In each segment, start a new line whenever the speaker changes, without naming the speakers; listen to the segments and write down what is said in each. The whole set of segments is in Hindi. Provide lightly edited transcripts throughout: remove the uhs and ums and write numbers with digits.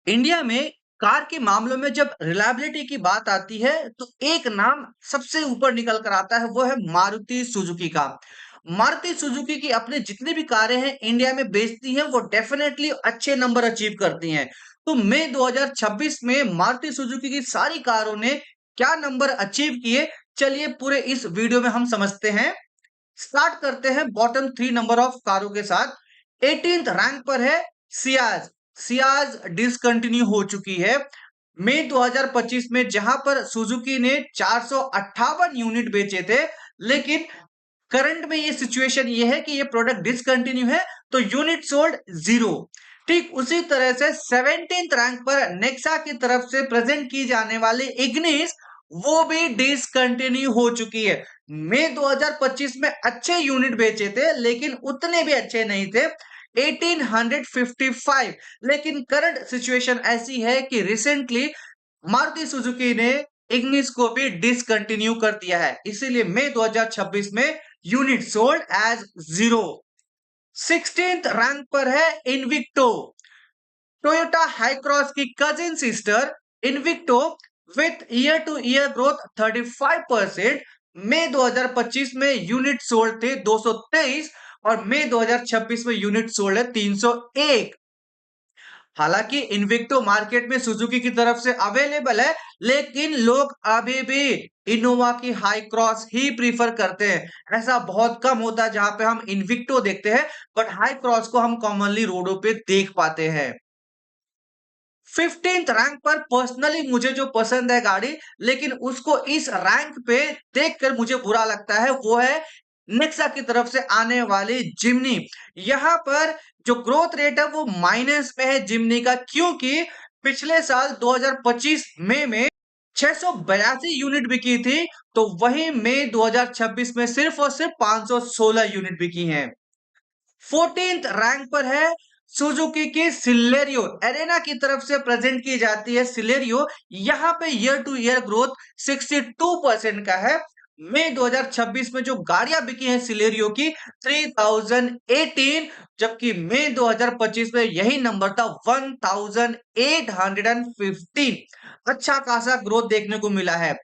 इंडिया में कार के मामलों में जब रिलायबिलिटी की बात आती है तो एक नाम सबसे ऊपर निकल कर आता है, वो है मारुति सुजुकी का। मारुति सुजुकी की अपने जितनी भी कारें हैं इंडिया में बेचती हैं, वो डेफिनेटली अच्छे नंबर अचीव करती हैं। तो मई 2026 में मारुति सुजुकी की सारी कारों ने क्या नंबर अचीव किए, चलिए पूरे इस वीडियो में हम समझते हैं। स्टार्ट करते हैं बॉटम 3 नंबर ऑफ कारों के साथ। 18th रैंक पर है सियाज। सियाज डिसकंटिन्यू हो चुकी है मई 2025 में, जहां पर सुजुकी ने 458 यूनिट बेचे थे। लेकिन करंट में ये सिचुएशन ये है कि ये प्रोडक्ट डिसकंटिन्यू है, तो यूनिट सोल्ड जीरो। ठीक उसी तरह से 17th रैंक पर नेक्सा की तरफ से प्रेजेंट की जाने वाली इग्निस, वो भी डिसकंटिन्यू हो चुकी है। मई 2025 में अच्छे यूनिट बेचे थे लेकिन उतने भी अच्छे नहीं थे, 1855। लेकिन करंट सिचुएशन ऐसी है कि रिसेंटली मारुति सुजुकी ने इग्निस को भी डिसकंटिन्यू कर दिया है, इसीलिए मई 2026 में unit sold as zero. 16th rank पर है इन्विक्टो, टोयोटा हाईक्रॉस की cousin sister Invicto, with year to year growth 35%। मई 2025 में यूनिट सोल्ड थे 223 और मई 2026 में यूनिट सोल्ड है 301। हालांकि इन्विक्टो मार्केट में सुजुकी की तरफ से अवेलेबल है, लेकिन लोग अभी भी इनोवा की हाई क्रॉस ही प्रीफर करते हैं। ऐसा बहुत कम होता है जहां पे हम इन्विक्टो देखते हैं, बट हाई क्रॉस को हम कॉमनली रोडों पे देख पाते हैं। 15th रैंक पर पर्सनली मुझे जो पसंद है गाड़ी, लेकिन उसको इस रैंक पे देखकर मुझे बुरा लगता है, वो है नेक्सा की तरफ से आने वाली जिम्नी। यहां पर जो ग्रोथ रेट है वो माइनस में है जिम्नी का, क्योंकि पिछले साल 2025 मई में 682 यूनिट बिकी थी, तो वही मई 2026 में सिर्फ और सिर्फ 516 यूनिट बिकी हैं। 14th रैंक पर है सुजुकी की सिलेरियो, एरेना की तरफ से प्रेजेंट की जाती है सिलेरियो। यहां पे ईयर टू ईयर ग्रोथ 62% का है। मई 2026 में जो गाड़ियां बिकी हैं सिलेरियो की 3018, जबकि मई 2025 में यही नंबर था 1815। अच्छा खासा ग्रोथ देखने को मिला है।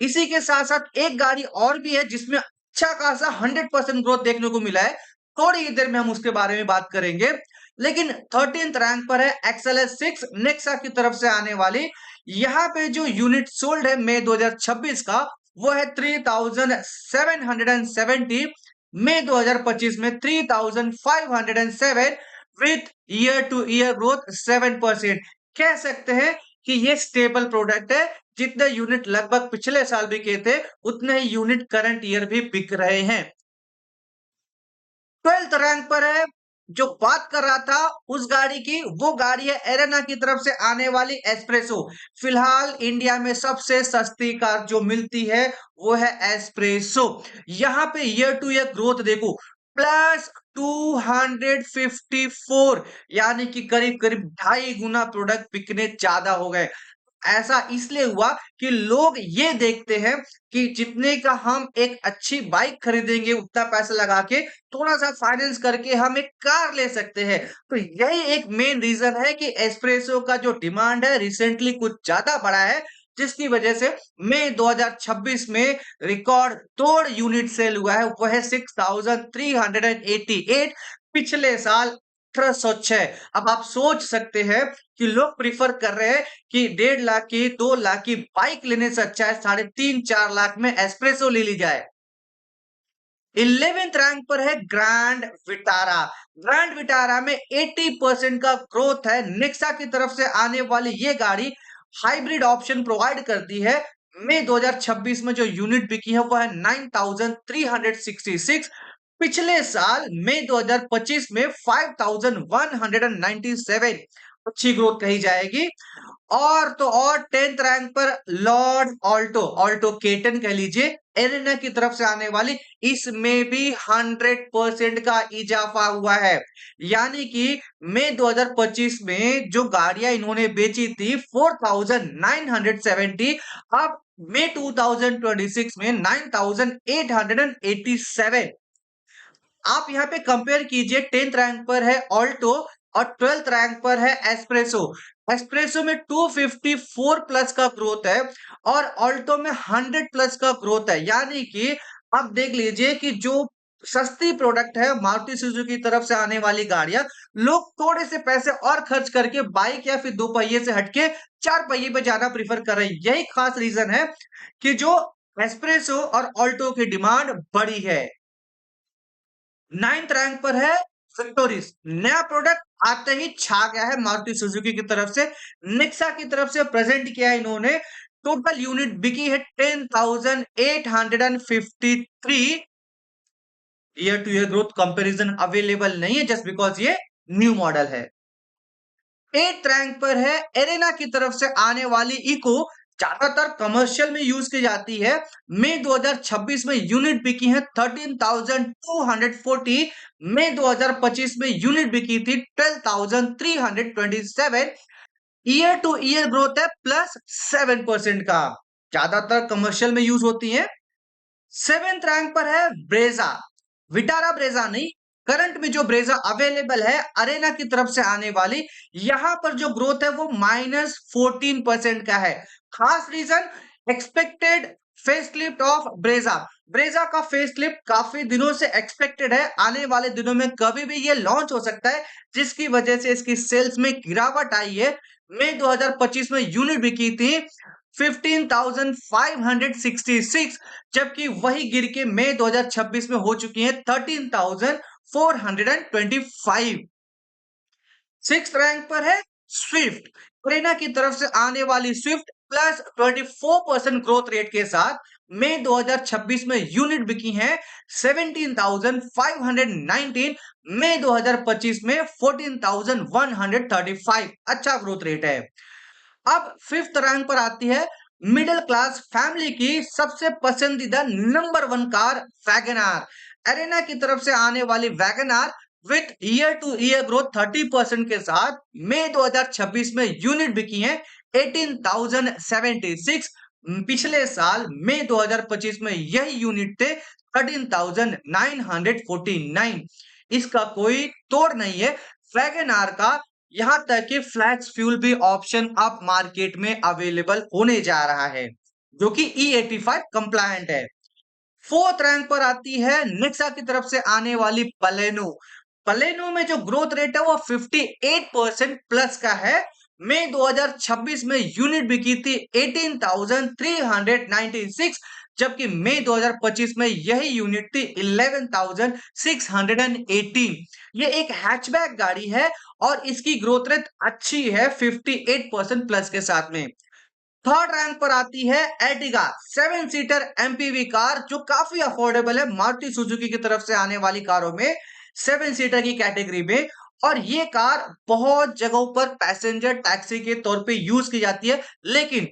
इसी के साथ साथ एक गाड़ी और भी है जिसमें अच्छा खासा 100% ग्रोथ देखने को मिला है, थोड़ी ही देर में हम उसके बारे में बात करेंगे। लेकिन 13th रैंक पर है XLS6 नेक्सा की तरफ से आने वाली। यहां पे जो यूनिट सोल्ड है मई 2026 का, वो है 3770। मई 2025 में 3507, with year to year growth 7%। कह सकते हैं कि ये स्टेबल प्रोडक्ट है, जितने यूनिट लगभग पिछले साल बिके थे उतने ही यूनिट करंट ईयर भी बिक रहे हैं। 12th रैंक पर है, जो बात कर रहा था उस गाड़ी की, वो गाड़ी है एरेना की तरफ से आने वाली एस्प्रेसो। फिलहाल इंडिया में सबसे सस्ती कार जो मिलती है वो है एस्प्रेसो। यहां पे ईयर टू ईयर ग्रोथ देखो, प्लस 254, यानी कि करीब करीब 2.5 गुना प्रोडक्ट बिकने ज्यादा हो गए। ऐसा इसलिए हुआ कि लोग ये देखते हैं कि जितने का हम एक अच्छी बाइक खरीदेंगे, उतना पैसा लगा के थोड़ा सा फाइनेंस करके हम एक कार ले सकते हैं। तो यही एक मेन रीजन है कि एस्प्रेसो का जो डिमांड है रिसेंटली कुछ ज्यादा बढ़ा है, जिसकी वजह से मई 2026 में रिकॉर्ड तोड़ यूनिट सेल हुआ है, वो है 6388। पिछले साल 1806। अब आप सोच सकते हैं कि लोग प्रिफर कर रहे हैं कि 1.5 लाख की 2 लाख की बाइक लेने से अच्छा है 3.5-4 लाख में एस्प्रेसो ले ली जाए। 11th रैंक पर है ग्रैंड विटारा। ग्रैंड विटारा में 80% का ग्रोथ है। नेक्सा की तरफ से आने वाली ये गाड़ी हाइब्रिड ऑप्शन प्रोवाइड करती है। मई 2026 में जो यूनिट बिकी है वो है 9366। पिछले साल मई 2025 में 5197, अच्छी ग्रोथ कही जाएगी। और तो और 10th रैंक पर लॉर्ड ऑल्टो, ऑल्टो केटन कह लीजिए, एरेना की तरफ से आने वाली, इसमें भी 100% का इजाफा हुआ है। यानी कि मई 2025 में जो गाड़ियां इन्होंने बेची थी 4970, अब मई 2026 में 9887। आप यहाँ पे कंपेयर कीजिए, 10th रैंक पर है ऑल्टो, और 12th रैंक पर है एस्प्रेसो। एस्प्रेसो में 254 प्लस का ग्रोथ है और ऑल्टो में 100 प्लस का ग्रोथ है। यानी कि आप देख लीजिए कि जो सस्ती प्रोडक्ट है मारुति सुजुकी की तरफ से आने वाली गाड़ियां, लोग थोड़े से पैसे और खर्च करके बाइक या फिर दो पहिए से हटके चार पहिए पे जाना प्रीफर कर रहे हैं। यही खास रीजन है कि जो एस्प्रेसो और ऑल्टो की डिमांड बढ़ी है। 9th रैंक पर है विक्टोरिस। नया प्रोडक्ट आते ही छा गया है मारुति सुजुकी की तरफ से। नेक्सा की तरफ से प्रेजेंट किया है इन्होंने। टोटल यूनिट बिकी है 10,853। Year to year growth comparison available नहीं है जस्ट बिकॉज ये न्यू मॉडल है। 8th रैंक पर है एरेना की तरफ से आने वाली इको। ज्यादातर कमर्शियल में यूज की जाती है। मई 2026 में यूनिट बिकी है 13,240। मई 2025 में यूनिट बिकी थी 12,327। ईयर टू ईयर ग्रोथ है +7% का। ज्यादातर कमर्शियल में यूज होती है। 7th रैंक पर है ब्रेजा। विटारा ब्रेजा नहीं, करंट में जो ब्रेजा अवेलेबल है अरेना की तरफ से आने वाली, यहां पर जो ग्रोथ है वो -14% का है। खास reason expected facelift of Brezza. Brezza का फेसलिफ्ट काफी दिनों से एक्सपेक्टेड है, आने वाले दिनों में कभी भी ये लॉन्च हो सकता है, जिसकी वजह से इसकी सेल्स में गिरावट आई है। मई 2025 में यूनिट बिकी थी 15,566, जबकि वही गिर के मई 2026 में हो चुकी है 13,425। 6th रैंक पर है स्विफ्ट। प्रेरणा की तरफ से आने वाली स्विफ्ट +24% ग्रोथ रेट के साथ मई 2026 में यूनिट बिकी है 17,519। मई 2025 में 14,135। अच्छा ग्रोथ रेट है। अब 5th रैंक पर आती है मिडिल क्लास फैमिली की सबसे पसंदीदा नंबर 1 कार वैगनआर। एरेना की तरफ से आने वाली WagonR with year to year growth 30% के साथ मई 2026 में यूनिट बिकी है 18,076। पिछले साल मई 2025 में यही यूनिट थे 13,949। इसका कोई तोड़ नहीं है वैगनआर का। यहां तक कि फ्लैक्स फ्यूल भी ऑप्शन अब मार्केट में अवेलेबल होने जा रहा है, जो कि E85 कंप्लायंट है। 4th रैंक पर आती है नेक्सा की तरफ से आने वाली बलेनो। बलेनो में जो ग्रोथ रेट है वो 58% प्लस का है। मई 2026 में यूनिट बिकी थी 18,396, जबकि मई 2025 में यही यूनिट थी 11,618। ये एक हैचबैक गाड़ी है और इसकी ग्रोथ रेट अच्छी है 58% प्लस के साथ में। 3rd रैंक पर आती है एर्टिगा 7 सीटर एमपीवी कार, जो काफी अफोर्डेबल है मारुति सुजुकी की तरफ से आने वाली कारों में 7 सीटर की कैटेगरी में। और ये कार बहुत जगहों पर पैसेंजर टैक्सी के तौर पे यूज की जाती है, लेकिन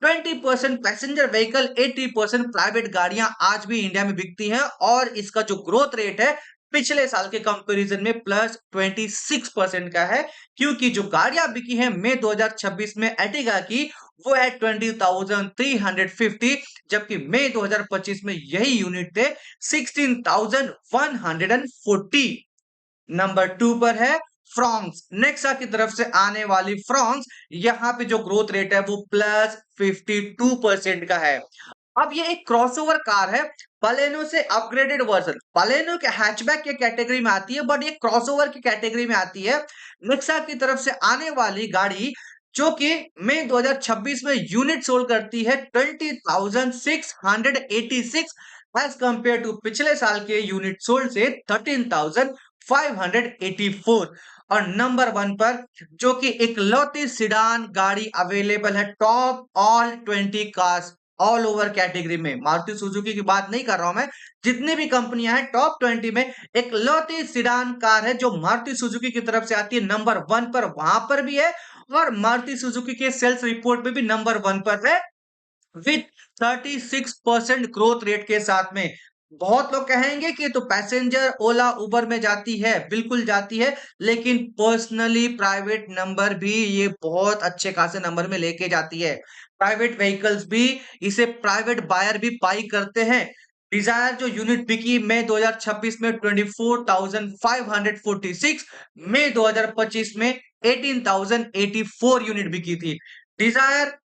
20% पैसेंजर व्हीकल 80% प्राइवेट गाड़ियां आज भी इंडिया में बिकती हैं। और इसका जो ग्रोथ रेट है पिछले साल के कंपैरिजन में +26% का है, क्योंकि जो गाड़ियां बिकी हैं मई 2026 में एर्टिगा की वो है 20,350, जबकि मई 2025 में यही यूनिट थे 16,140। नंबर 2 पर है फ्रॉन्क्स। नेक्सा की तरफ से आने वाली फ्रॉन्क्स, यहाँ पे जो ग्रोथ रेट है वो +52% का है। अब ये एक क्रॉसओवर कार है, बलेनो से अपग्रेडेड वर्जन। बलेनो के हैचबैक के कैटेगरी में आती है, बट ये क्रॉसओवर की कैटेगरी में आती है। नेक्सा की तरफ से आने वाली गाड़ी, जो कि मई 2026 में यूनिट सोल्ड करती है 20,686 एज कंपेयर टू पिछले साल के यूनिट सोल्ड से 13,584। और नंबर 1 पर जो कि इकलौती सिडान गाड़ी अवेलेबल है top all 20 cars all over category में। मारुति सुजुकी की बात नहीं कर रहा हूं मैं, जितनी भी कंपनियां हैं टॉप 20 में इकलौती सिडान कार है जो मारुति सुजुकी की तरफ से आती है नंबर 1 पर, वहां पर भी है। और मारुति सुजुकी के सेल्स रिपोर्ट में भी नंबर 1 पर है विथ 36% ग्रोथ रेट के साथ में। बहुत लोग कहेंगे कि तो पैसेंजर ओला उबर में जाती है, बिल्कुल जाती है, लेकिन पर्सनली प्राइवेट नंबर भी ये बहुत अच्छे खासे नंबर में लेके जाती है। प्राइवेट व्हीकल्स भी इसे प्राइवेट बायर भी बाई करते हैं। डिजायर जो यूनिट बिकी मई 2026 में 24,546, मई 2025 में 18,084 यूनिट बिकी थी। डिजायर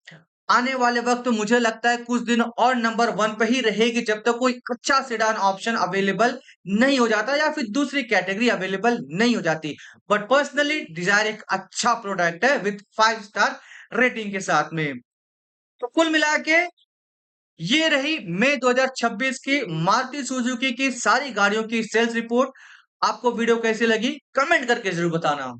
आने वाले वक्त में मुझे लगता है कुछ दिन और नंबर वन पे ही रहेगी जब तक कोई अच्छा सेडान ऑप्शन अवेलेबल नहीं हो जाता या फिर दूसरी कैटेगरी अवेलेबल नहीं हो जाती। बट पर्सनली डिजायर एक अच्छा प्रोडक्ट है विद 5 स्टार रेटिंग के साथ में। तो कुल मिला के ये रही मई 2026 की मारुति सुजुकी की सारी गाड़ियों की सेल्स रिपोर्ट। आपको वीडियो कैसी लगी कमेंट करके जरूर बताना।